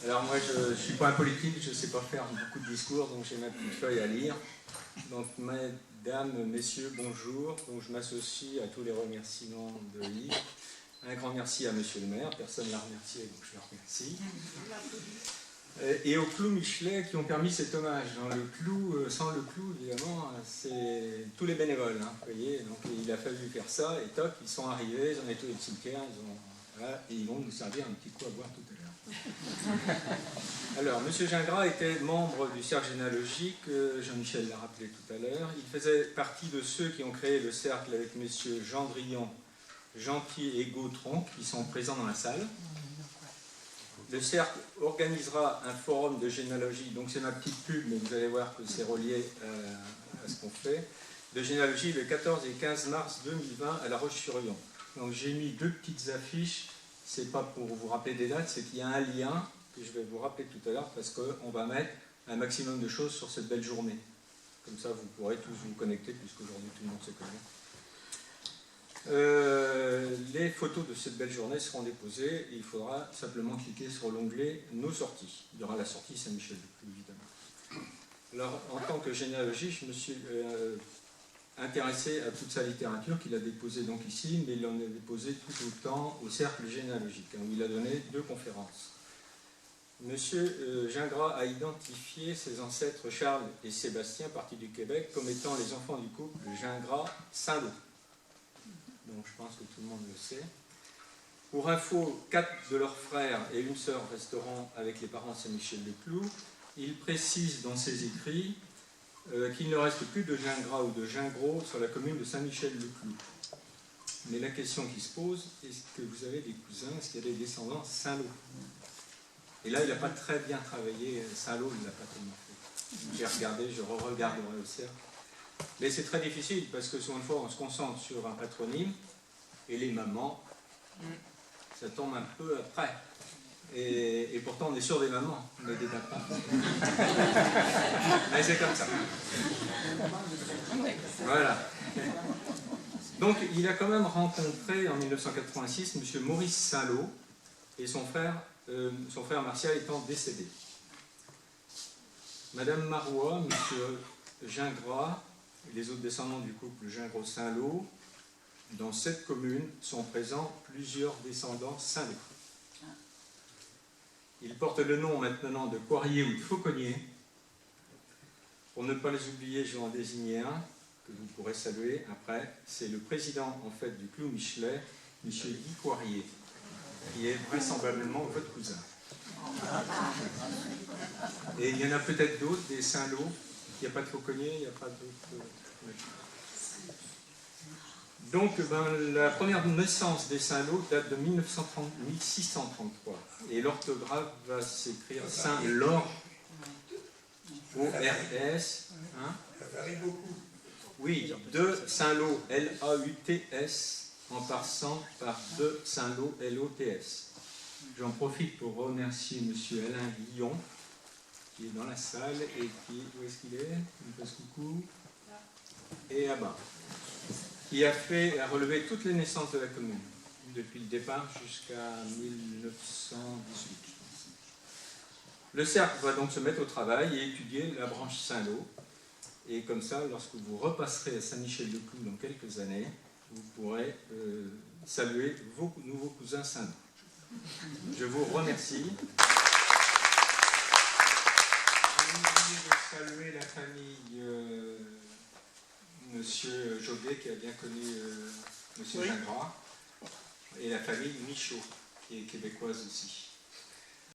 Alors moi, je ne suis pas un politique, je ne sais pas faire beaucoup de discours, donc j'ai ma petite feuille à lire. Donc, mesdames, messieurs, bonjour. Donc, je m'associe à tous les remerciements de Yves. Un grand merci à monsieur le maire, personne ne l'a remercié, donc je le remercie. Et aux clous Michelet qui ont permis cet hommage. Dans le clou, sans le clou, évidemment, c'est tous les bénévoles. Hein, vous voyez, donc il a fallu faire ça, et toc, ils sont arrivés, ils ont nettoyé le cimetière, voilà, et ils vont nous servir un petit coup à boire tout à l'heure. Alors, M. Gingras était membre du cercle généalogique, Jean-Michel l'a rappelé tout à l'heure. Il faisait partie de ceux qui ont créé le cercle avec M. Gendrian, Gentil et Gautron, qui sont présents dans la salle. Le cercle organisera un forum de généalogie, donc c'est ma petite pub, mais vous allez voir que c'est relié à ce qu'on fait, de généalogie le 14 et 15 mars 2020 à La Roche-sur-Yon. Donc j'ai mis deux petites affiches. C'est pas pour vous rappeler des dates, c'est qu'il y a un lien que je vais vous rappeler tout à l'heure parce qu'on va mettre un maximum de choses sur cette belle journée. Comme ça, vous pourrez tous vous connecter puisqu'aujourd'hui tout le monde se connaît. Les photos de cette belle journée seront déposées et il faudra simplement cliquer sur l'onglet « Nos sorties ». Il y aura la sortie Saint-Michel-de-Clus, évidemment. Alors, en tant que généalogiste, je me suis intéressé à toute sa littérature qu'il a déposée donc ici, mais il en a déposé tout autant au cercle généalogique, où il a donné 2 conférences. Monsieur Gingras a identifié ses ancêtres Charles et Sébastien, partis du Québec, comme étant les enfants du couple Gingras-Saint-Lô. Donc je pense que tout le monde le sait. Pour info, 4 de leurs frères et une sœur resteront avec les parents Saint-Michel-de-Clus. Il précise dans ses écrits qu'il ne reste plus de Gingras ou de Gingros sur la commune de Saint-Michel-de-Clus. Mais la question qui se pose, est-ce que vous avez des cousins, est-ce qu'il y a des descendants Saint-Lô? Et là, il n'a pas très bien travaillé, Saint-Lô, il ne l'a pas tellement fait. J'ai regardé, je re-regarderai au cercle. Mais c'est très difficile, parce que souvent une fois, on se concentre sur un patronyme, et les mamans, ça tombe un peu après. Et pourtant, on est sûr des mamans, mais des papas. Mais c'est comme ça. Voilà. Donc, il a quand même rencontré, en 1986, M. Maurice Saint-Lô, et son frère Martial étant décédé. Madame Marois, M. Gingras, et les autres descendants du couple Gingras-Saint-Lô, dans cette commune sont présents plusieurs descendants Saint-Lô. Ils portent le nom maintenant de Poirier ou de Fauconnier. Pour ne pas les oublier, je vais en désigner un que vous pourrez saluer après. C'est le président en fait du Clos Michelet, M. Guy Poirier, qui est vraisemblablement votre cousin. Et il y en a peut-être d'autres, des Saint-Lô. Il n'y a pas de Fauconnier, il n'y a pas d'autres. Donc, la première naissance des Saint-Lô date de 1633. Et l'orthographe va s'écrire Saint-Laure, O-R-S. Hein? Oui, de Saint-Lô, L-A-U-T-S, en passant par de Saint-Lô, L-O-T-S. J'en profite pour remercier M. Alain Guillon, qui est dans la salle et qui, où est-ce qu'il est? Il me passe coucou. Et là-bas. Qui a relevé toutes les naissances de la commune, depuis le départ jusqu'à 1918, je pense. Le cercle va donc se mettre au travail et étudier la branche Saint-Lô. Et comme ça, lorsque vous repasserez à Saint-Michel-de-Clus dans quelques années, vous pourrez saluer vos nouveaux cousins Saint-Lô. Je vous remercie. Je vais saluer la famille Monsieur Joguet, qui a bien connu Monsieur Gingras, et la famille Michaud, qui est québécoise aussi.